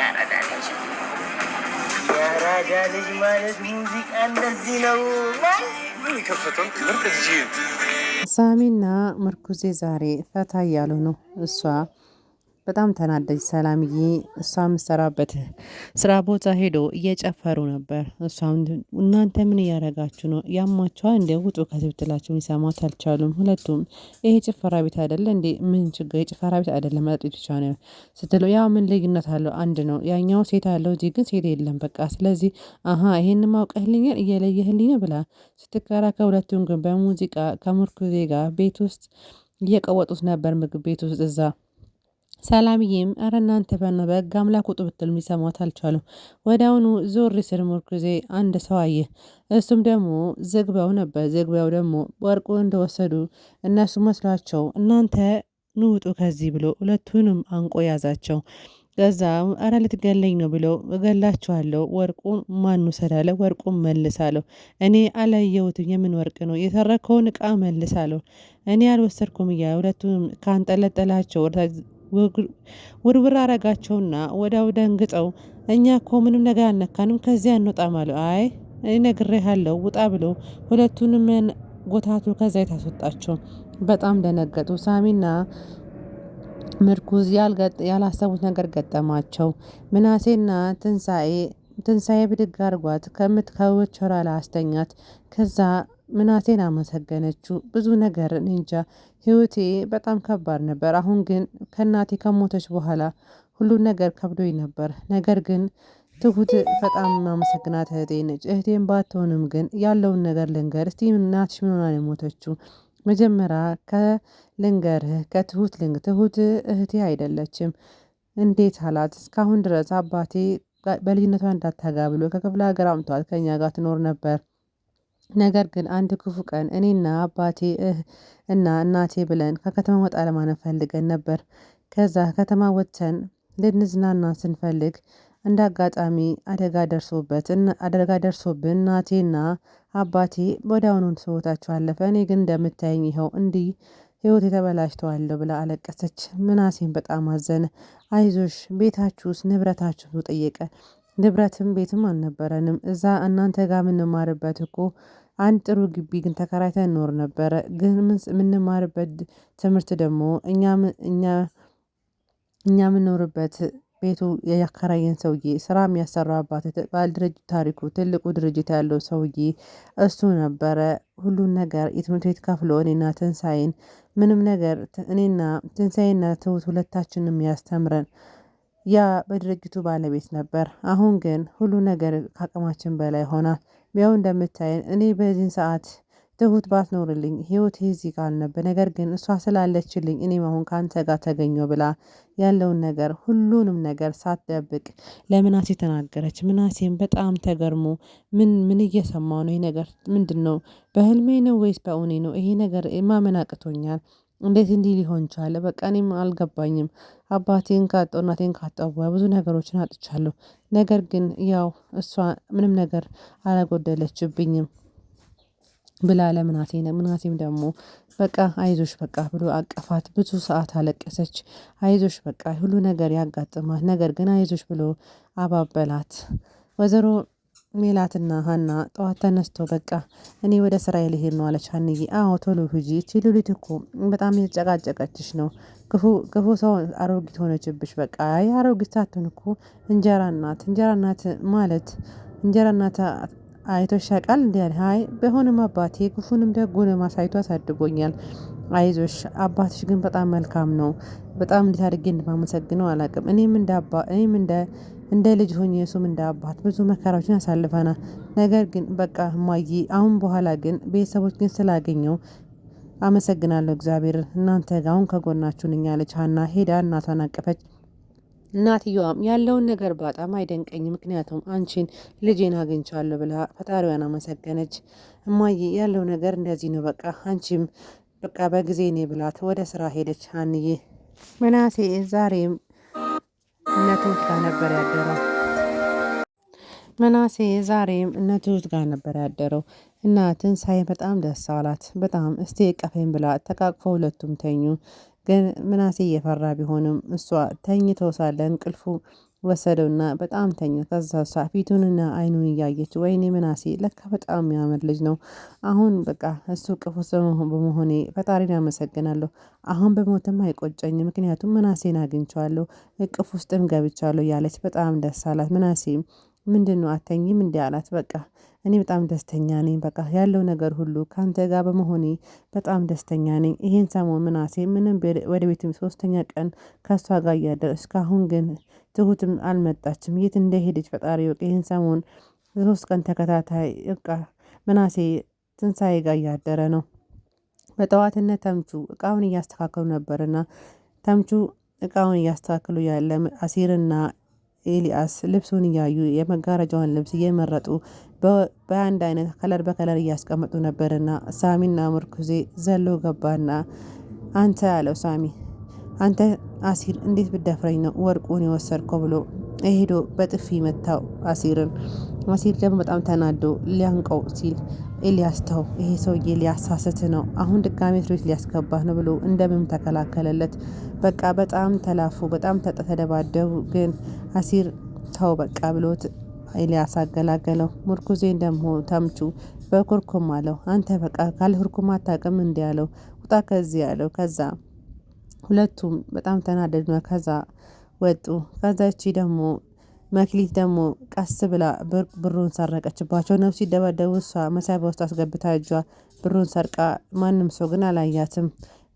ያራዳ ልጅ ያራዳ ልጅ ማለት ሙዚቃ እንደዚህ ነው ምን ይከፈተው ምርጥ ልጅ ሳሚና ምርኩዜ ዛሬ ፈታ እያሉ ነው። እሷ በጣም ተናደጅ ሰላምዬ እሷ የምትሰራበት ስራ ቦታ ሄዶ እየጨፈሩ ነበር። እሷም እናንተ ምን እያደረጋችሁ ነው? ያማቸዋል እንደ ውጡ ከዚህ ብትላቸው ሊሰማት አልቻሉም። ሁለቱም ይሄ ጭፈራ ቤት አይደለ እንዴ? ምን ችግር የጭፈራ ቤት አይደለም መጠጥ ብቻ ነው ስትለው፣ ያው ምን ልዩነት አለው? አንድ ነው። ያኛው ሴት አለው እዚህ ግን ሴት የለም። በቃ ስለዚህ ይሄንን ማውቀህልኛል እየለየህልኝ ነው ብላ ስትከራከር፣ ሁለቱም ግን በሙዚቃ ከምርኩዜ ጋር ቤት ውስጥ እየቀወጡት ነበር። ምግብ ቤት ውስጥ እዛ ሰላምዬም ኧረ እናንተ በሕግ አምላክ ውጡ ብትል የሚሰማት አልቻሉም። ወዲያውኑ ዞር ስል ምርኩዜ አንድ ሰው አየ። እሱም ደግሞ ዝግባው ነበር። ዝግባው ደግሞ ወርቁ እንደወሰዱ እነሱ መስሏቸው እናንተ ኑ ውጡ ከዚህ ብሎ ሁለቱንም አንቆ ያዛቸው። ከዛ ኧረ ልትገለኝ ነው ብሎ እገላችኋለሁ፣ ወርቁን ማን ውሰዳለ? ወርቁን መልሳለሁ። እኔ አላየሁትም። የምን ወርቅ ነው? የሰረከውን እቃ መልሳለሁ። እኔ አልወሰድኩም እያለ ሁለቱንም ካንጠለጠላቸው ውርውር አረጋቸውና ወዲያው ደንግጠው እኛ እኮ ምንም ነገር አልነካንም ከዚያ እንወጣም አሉ። አይ እኔ ነግሬሃለሁ ውጣ ብሎ ሁለቱንም ጎታቱ ከዛ የታስወጣቸው። በጣም ደነገጡ። ሳሚና ምርኩዝ ያላሰቡት ነገር ገጠማቸው። ምናሴና ትንሣኤ ብድግ አርጓት ከምትከውቸራ ላስተኛት። ከዛ ምናሴን አመሰገነችው። ብዙ ነገር እንጃ ህይወቴ በጣም ከባድ ነበር። አሁን ግን ከእናቴ ከሞተች በኋላ ሁሉን ነገር ከብዶኝ ነበር። ነገር ግን ትሁት በጣም ማመሰግናት እህቴ ነች። እህቴን ባትሆንም ግን ያለውን ነገር ልንገር እስቲ። እናትሽ ምን ሆና ነው የሞተችው? መጀመሪያ ከልንገርህ ከትሁት ትሁት እህቴ አይደለችም። እንዴት አላት። እስካሁን ድረስ አባቴ በልጅነቷ እንዳታጋ ብሎ ከክፍለ ሀገር አምጥቷት ከኛ ጋር ትኖር ነበር። ነገር ግን አንድ ክፉ ቀን እኔና አባቴ እና እናቴ ብለን ከከተማ ወጣ ለማለት ፈልገን ነበር። ከዛ ከተማ ወጥተን ልንዝናና ስንፈልግ እንደ አጋጣሚ አደጋ ደርሶብን እናቴና አባቴ ወዲያውኑ ሕይወታቸው አለፈ። እኔ ግን እንደምታየኝ ይኸው እንዲህ ህይወት የተበላሽተዋለሁ ብላ አለቀሰች። ምናሴን በጣም አዘነ። አይዞሽ ቤታችሁስ ንብረታችሁ ጠየቀ። ንብረትም ቤትም አልነበረንም። እዛ እናንተ ጋር የምንማርበት እኮ አንድ ጥሩ ግቢ ግን ተከራይተን እንኖር ነበረ። ግን የምንማርበት ትምህርት ደግሞ እኛ የምንኖርበት ቤቱ ያከራየን ሰውዬ ስራ የሚያሰራው አባት ባል ድርጅት ታሪኩ ትልቁ ድርጅት ያለው ሰውዬ እሱ ነበረ። ሁሉን ነገር የትምህርት ቤት ከፍሎ እኔና ትንሳኤን ምንም ነገር እኔና ትንሳኤና ትሁት ሁለታችንም ያስተምረን ያ በድርጅቱ ባለቤት ነበር። አሁን ግን ሁሉ ነገር ከአቅማችን በላይ ሆኗል። ያው እንደምታየን እኔ በዚህን ሰዓት ትሁት ባትኖርልኝ ህይወቴ እዚህ ጋር ነበር። ነገር ግን እሷ ስላለችልኝ እኔም አሁን ካንተ ጋር ተገኘው ብላ ያለውን ነገር ሁሉንም ነገር ሳትደብቅ ለምናሴ ተናገረች። ምናሴም በጣም ተገርሞ ምን እየሰማው ነው? ይሄ ነገር ምንድነው? በህልሜ ነው ወይስ በእውኔ ነው? ይሄ ነገር ማመን አቅቶኛል። እንዴት እንዲህ ሊሆን ቻለ? በቃ እኔም አልገባኝም። አባቴን ካጣሁ እናቴን ካጣሁ ብዙ ነገሮችን አጥቻለሁ። ነገር ግን ያው እሷ ምንም ነገር አላጎደለችብኝም ብላ ምናሴም ደግሞ በቃ አይዞሽ በቃ ብሎ አቀፋት። ብዙ ሰዓት አለቀሰች። አይዞሽ በቃ ሁሉ ነገር ያጋጥማል፣ ነገር ግን አይዞሽ ብሎ አባበላት። ወይዘሮ ሜላትና ሀና ጠዋት ተነስቶ በቃ እኔ ወደ ስራዬ ልሄድ ነው አለች ሀንዬ። አዎ ቶሎ ሂጂ፣ እቺ ሉሊት እኮ በጣም የተጨቃጨቀችሽ ነው። ክፉ ሰው አሮጊት ሆነችብሽ። በቃ አይ አሮጊት ሳትሆን እኮ እንጀራ እናት ማለት እንጀራ እናት አይቶሽ ያውቃል እንዴ? አይ በሆነም አባቴ ክፉንም ደጉንም አሳይቶ አሳድጎኛል። አይዞሽ አባትሽ ግን በጣም መልካም ነው። በጣም እንዴት አድርጌ እንደማመሰግነው አላውቅም። እኔም እንደ ልጅ ሆኜ እሱም እንደ አባት ብዙ መከራዎችን አሳልፈናል። ነገር ግን በቃ እማዬ አሁን በኋላ ግን ቤተሰቦች ግን ስላገኘው አመሰግናለሁ እግዚአብሔር እናንተ ጋር አሁን ከጎናችሁ ነኝ አለች ሀና። ሄዳ እናቷን አቀፈች። እናትየዋም ያለውን ነገር በጣም አይደንቀኝም፣ ምክንያቱም አንቺን ልጄን አግኝቻለሁ ብላ ፈጣሪዋን አመሰገነች። እማዬ ያለው ነገር እንደዚህ ነው፣ በቃ አንቺም በቃ በጊዜ እኔ ብላት ወደ ስራ ሄደች። ሀንዬ ምናሴ ዛሬም እነ ትሁት ጋር ነበር ያደረው። እና ትንሳኤ በጣም ደስ አላት። በጣም እስቲ ቀፈኝ ብላ ተቃቅፈው ሁለቱም ተኙ። ግን ምናሴ እየፈራ ቢሆንም እሷ ተኝተው ሳለ እንቅልፉ ወሰደውና በጣም ተኛ። ከዛ እሷ ፊቱንና አይኑን እያየች ወይኔ ምናሴ ለካ በጣም የሚያምር ልጅ ነው። አሁን በቃ እሱ ቅፉ በመሆኔ ፈጣሪን አመሰግናለሁ። አሁን በሞትም አይቆጨኝም ምክንያቱም ምናሴን አግኝቼዋለሁ እቅፍ ውስጥም ገብቻለሁ እያለች በጣም ደስ አላት። ምናሴም ምንድነው አተኝም እንዲህ አላት። በቃ እኔ በጣም ደስተኛ ነኝ። በቃ ያለው ነገር ሁሉ ካንተ ጋር በመሆኔ በጣም ደስተኛ ነኝ። ይሄን ሰሞን ምናሴ ምንም ወደ ቤትም ሶስተኛ ቀን ከእሷ ጋር እያደረ እስካሁን ግን ትሁትም አልመጣችም። የት እንደሄደች ፈጣሪ ይወቅ። ይሄን ሰሞን 3 ቀን ተከታታይ በቃ ምናሴ ትንሳኤ ጋር እያደረ ነው። በጠዋትነት ተምቹ እቃውን እያስተካከሉ ነበርና ተምቹ እቃውን እያስተካከሉ ያለ አሲርና ኤልያስ ልብሱን እያዩ የመጋረጃውን ልብስ እየመረጡ በአንድ አይነት ከለር በከለር እያስቀመጡ ነበርና ሳሚና ምርኩዜ ዘሎ ገባና አንተ አለው ሳሚ አንተ አሲር እንዴት ብደፍረኝ ነው ወርቁን የወሰድከው ብሎ ሄዶ በጥፊ መታው አሲርን። አሲር ደግሞ በጣም ተናዶ ሊያንቀው ሲል ኤልያስ ተው ይሄ ሰውዬ ሊያሳስት ነው አሁን ድጋሜ እስር ቤት ሊያስገባህ ነው ብሎ እንደምንም ተከላከለለት። በቃ በጣም ተላፉ በጣም ተደባደቡ። ግን አሲር ተው በቃ ብሎት ኤልያስ አገላገለው። ምርኩዜን ደግሞ ተምቹ በኩርኩም አለው አንተ በቃ ካልኩርኩም አታውቅም እንዲህ አለው። ውጣ ከዚህ አለው። ከዛ ሁለቱም በጣም ተናደዱና ከዛ ወጡ። ከዛ እቺ ደግሞ መክሊት ደግሞ ቀስ ብላ ብሩን ሰረቀችባቸው። ነው ሲደባደቡ እሷ መሳቢያ ውስጥ አስገብታ እጇ ብሩን ሰርቃ ማንም ሰው ግን አላያትም።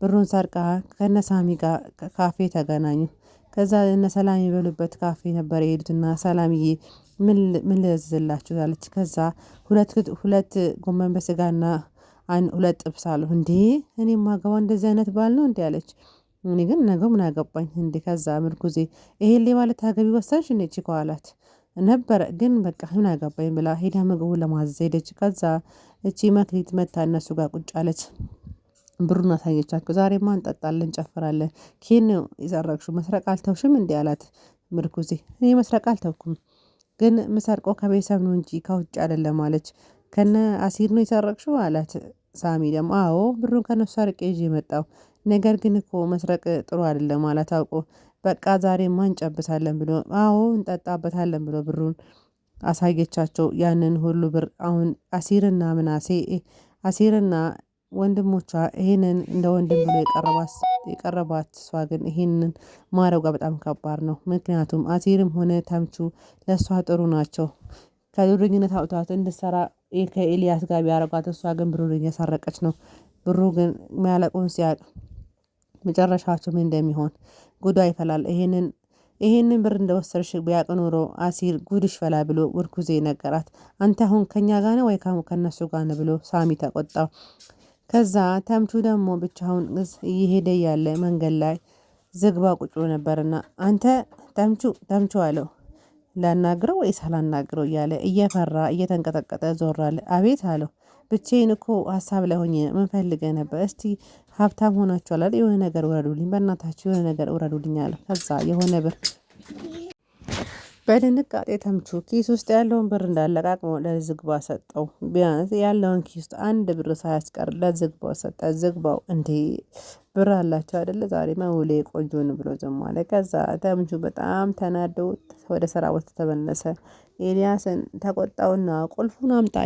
ብሩን ሰርቃ ከነሳሚ ጋር ካፌ ተገናኙ። ከዛ እነ ሰላም የበሉበት ካፌ ነበር የሄዱትና ሰላምዬ ምን ልዘዝላችሁ አለች። ከዛ ሁለት ጎመን በስጋና ሁለት ጥብስ አሉ። እንዴ እኔ ማገባ እንደዚህ አይነት ባል ነው እንዴ አለች። እኔ ግን ነገው ምን አገባኝ እንዴ። ከዛ ምርኩዜ ይሄን ማለት አገቢ ወሰንሽ እንዴ ቺኮ አላት ነበረ ግን በቃ ምን አገባኝ ብላ ሄዳ ምግቡን ለማዘዝ ሄደች። ከዛ እቺ መክሊት መታ እነሱ ጋር ቁጭ አለች። ብሩን አሳየቻቸው። ዛሬማ እንጠጣለን እንጨፍራለን። ኬን የሰረቅሽው መስረቅ አልተውሽም እንዴ አላት ምርኩዜ። እኔ መስረቅ አልተውኩም ግን ምሰርቀው ከቤተሰብ ነው እንጂ ከውጭ አይደለም አለች። ከነ አሲር ነው የሰረቅሽው አላት ሳሚ ደግሞ አዎ ብሩን ከነሱ ሰርቄ ይዤ መጣሁ። ነገር ግን እኮ መስረቅ ጥሩ አይደለም ማለት አውቆ በቃ ዛሬማ እንጨብሳለን ብሎ አዎ እንጠጣበታለን ብሎ ብሩን አሳየቻቸው። ያንን ሁሉ ብር አሁን አሲርና ወንድሞቿ ይሄንን እንደ ወንድም ብሎ የቀረባት እሷ ግን ይሄንን ማረጓ በጣም ከባድ ነው። ምክንያቱም አሲርም ሆነ ተምቹ ለእሷ ጥሩ ናቸው። ከዱርኝነት አውጥቷት እንድትሰራ ከኤልያስ ጋር ቢያረጓት እሷ ግን ብሩን እየሰረቀች ነው። ብሩ ግን የሚያለቁን ሲያቅ መጨረሻቸው ምን እንደሚሆን ጉዷ ይፈላል። ይሄንን ብር እንደወሰድሽ ቢያውቅ ኖሮ አሲር ጉድሽ ፈላ ብሎ ምርኩዜ ነገራት። አንተ አሁን ከኛ ጋር ነው ወይ ከነሱ ጋር ነው ብሎ ሳሚ ተቆጣው። ከዛ ተምቹ ደግሞ ብቻውን እየሄደ ያለ መንገድ ላይ ዝግባ ቁጭ ብሎ ነበርና አንተ ተምቹ አለው። ላናግረው ወይስ አላናግረው እያለ እየፈራ እየተንቀጠቀጠ ዞር አለ። አቤት አለው። ብቻዬን እኮ ሀሳብ ላይ ሆኜ ምን ፈልገህ ነበር? እስቲ ሀብታም ሆናችኋል አይደል? የሆነ ነገር ውረዱልኝ፣ በእናታችሁ የሆነ ነገር ውረዱልኝ አለ። ከዛ የሆነ ብር በድንጋጤ ተምቹ ኪስ ውስጥ ያለውን ብር እንዳለቃቅሞ ለዝግባ ሰጠው። ቢያንስ ያለውን ኪስ ውስጥ አንድ ብር ሳያስቀር ለዝግባው ሰጠ። ዝግባው እንዴ ብር አላቸው አይደለ ዛሬ መውሌ ቆንጆን ብሎ ዝም አለ። ከዛ ተምቹ በጣም ተናደው ወደ ስራ ቦታ ተመለሰ። ኤልያስን ተቆጣውና ቁልፉን አምጣ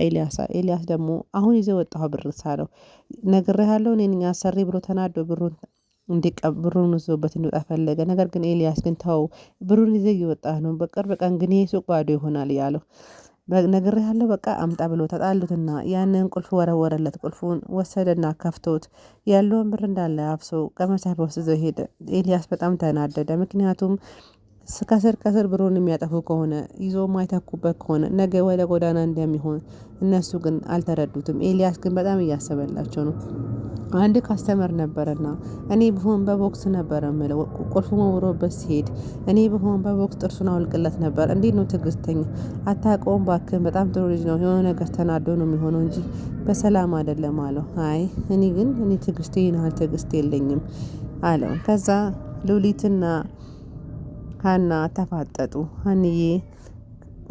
ኤልያስ ደግሞ አሁን ይዘው ወጣው ብር ሳለው ነግሬሃለሁ እኔ ነኝ አሰሪ ብሎ ተናዶ ብሩን ወስዶበት እንዲወጣ ፈለገ። ነገር ግን ኤልያስ ግን ተው ብሩን ይዘህ እየወጣህ ነው፣ በቅርብ ቀን ግን ይሄ ሱቅ ባዶ ይሆናል ያለው። ነግሬሃለሁ በቃ አምጣ ብሎ ተጣሉትና ያንን ቁልፍ ወረወረለት። ቁልፉን ወሰደና ከፍቶት ያለውን ብር እንዳለ አፍሶ ከመሳቢያ ውስጥ ይዘው ሄደ። ኤልያስ በጣም ተናደደ። ምክንያቱም ከስር ብሩን የሚያጠፉ ከሆነ ይዞ ማይተኩበት ከሆነ ነገ ወደ ጎዳና እንደሚሆን እነሱ ግን አልተረዱትም። ኤልያስ ግን በጣም እያሰበላቸው ነው። አንድ ካስተመር ነበርና እኔ ብሆን በቦክስ ነበር የምለው ቁልፉ ወርውሮበት ሲሄድ እኔ ብሆን በቦክስ ጥርሱን አውልቅለት ነበር። እንዴት ነው ትዕግስተኛ አታውቀውም ባክህን በጣም ጥሩ ልጅ ነው። የሆነ ነገር ተናዶ ነው የሚሆነው እንጂ በሰላም አይደለም አለው። አይ እኔ ትዕግስቴ ይናል ትዕግስት የለኝም አለው። ከዛ ሉሊትና ሀና ተፋጠጡ። ሀንዬ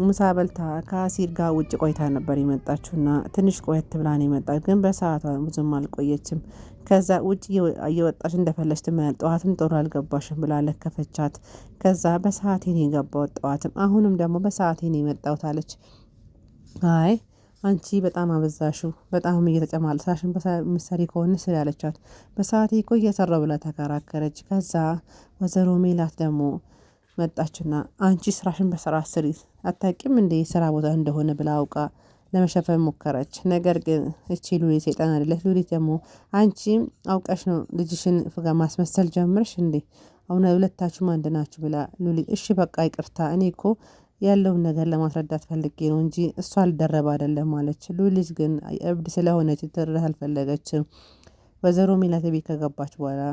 ምሳ በልታ ከአሲር ጋር ውጭ ቆይታ ነበር የመጣችውና ትንሽ ቆየት ብላ ነው የመጣች፣ ግን በሰዓቷ ብዙም አልቆየችም። ከዛ ውጭ እየወጣች እንደፈለች ትመጣ። ጠዋትም ጥሩ አልገባሽም ብላ ለከፈቻት። ከዛ በሰዓቴ ነው የገባሁት ጠዋትም አሁንም ደግሞ በሰዓቴ ነው የመጣሁት አለች። አይ አንቺ በጣም አበዛሽው፣ በጣም እየተጨማለሳሽን ምሳሌ ከሆነ ስለ ያለቻት በሰዓቴ እኮ እየሰራው ብላ ተከራከረች። ከዛ ወይዘሮ ሜላት ደግሞ መጣችና አንቺ ስራሽን በስርዓት ስሪ አታውቂም እንደ ስራ ቦታ እንደሆነ ብላ አውቃ ለመሸፈን ሞከረች። ነገር ግን እቺ ሉሊት ሰይጣን አይደለች። ሉሊት ደግሞ አንቺ አውቀሽ ነው ልጅሽን ፍጋ ማስመሰል ጀምርሽ እንዴ? አሁን ሁለታችሁም አንድ ናችሁ ብላ ሉሊት እሺ በቃ ይቅርታ፣ እኔ እኮ ያለውን ነገር ለማስረዳት ፈልጌ ነው እንጂ እሷ አልደረባ አይደለም አለች። ሉሊት ግን እብድ ስለሆነች ትረዳ አልፈለገችም። ወይዘሮ ሜላት ቤት ከገባች በኋላ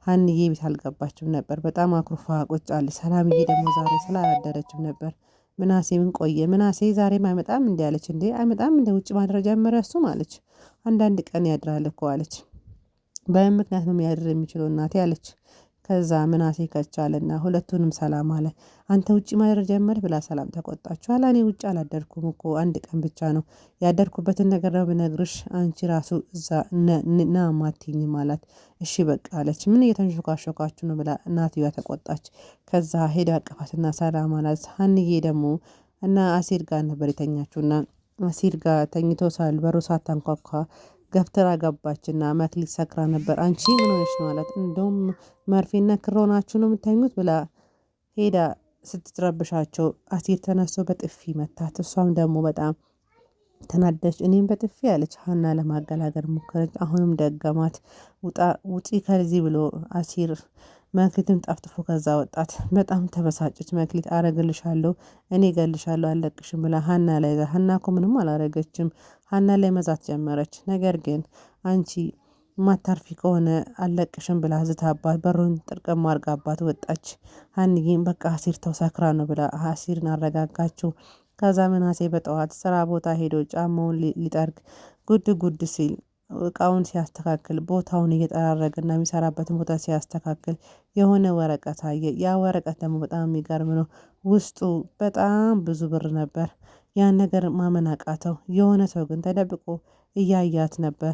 ሀንዬ ቤት አልገባችም ነበር። በጣም አኩርፋ ቁጭ አለች። ሰላምዬ ደግሞ ዛሬ ስላላደረችም ነበር። ምናሴ ምን ቆየ? ምናሴ ዛሬም አይመጣም እንዲ አለች። እንዴ አይመጣም እንደ ውጭ ማድረግ ጀመረ እሱም አለች። አንዳንድ ቀን ያድራል እኮ አለች። በምን ምክንያት ነው የሚያድር የሚችለው እናቴ አለች። ከዛ ምናሴ ከቻለና ሁለቱንም ሰላም አለ። አንተ ውጭ ማድረግ ጀመር ብላ ሰላም ተቆጣችሁ። ኋላ እኔ ውጭ አላደርኩም እኮ አንድ ቀን ብቻ ነው ያደርኩበትን ነገር ነው ብነግርሽ አንቺ ራሱ እዛ ና ማትኝም አላት። እሺ በቃ አለች። ምን እየተንሾካሾካችሁ ነው ብላ እናትየዋ ተቆጣች። ከዛ ሄዳ አቀፋትና ሰላም አላት። ሀንዬ ደግሞ እና አሲር ጋር ነበር የተኛችውና አሲር ጋር ተኝቶ ሳል በሩ ሳታንኳኳ ገፍትራ ገባችና መክሊት ሰክራ ነበር። አንቺ ምን ሆነሽ ነው አላት። እንደውም መርፌና ክር ሆናችሁ ነው የምታኙት ብላ ሄዳ ስትረብሻቸው አሲር ተነስቶ በጥፊ መታት። እሷም ደግሞ በጣም ተናደች። እኔም በጥፊ ያለች ሀና ለማገላገል ሞከረች። አሁንም ደገማት። ውጪ ከዚህ ብሎ አሲር መክሊትም ጠፍጥፎ ከዛ ወጣት። በጣም ተበሳጨች መክሊት። አረግልሻለሁ እኔ ገልሻለሁ አለቅሽም ብላ ሀና ላይ ሀና እኮ ምንም አላረገችም። ሀና ላይ መዛት ጀመረች። ነገር ግን አንቺ ማታርፊ ከሆነ አለቅሽም ብላ ዝታባት በሩን ጥርቅም አርጋባት ወጣች። ሀንዬም በቃ አሲር ተው ሰክራ ነው ብላ አሲርን አረጋጋችው። ከዛ ምናሴ በጠዋት ስራ ቦታ ሄዶ ጫማውን ሊጠርግ ጉድ ጉድ ሲል እቃውን ሲያስተካክል ቦታውን እየጠራረገና የሚሰራበትን ቦታ ሲያስተካክል የሆነ ወረቀት አየ። ያ ወረቀት ደግሞ በጣም የሚገርም ነው። ውስጡ በጣም ብዙ ብር ነበር። ያን ነገር ማመን አቃተው። የሆነ ሰው ግን ተደብቆ እያያት ነበር።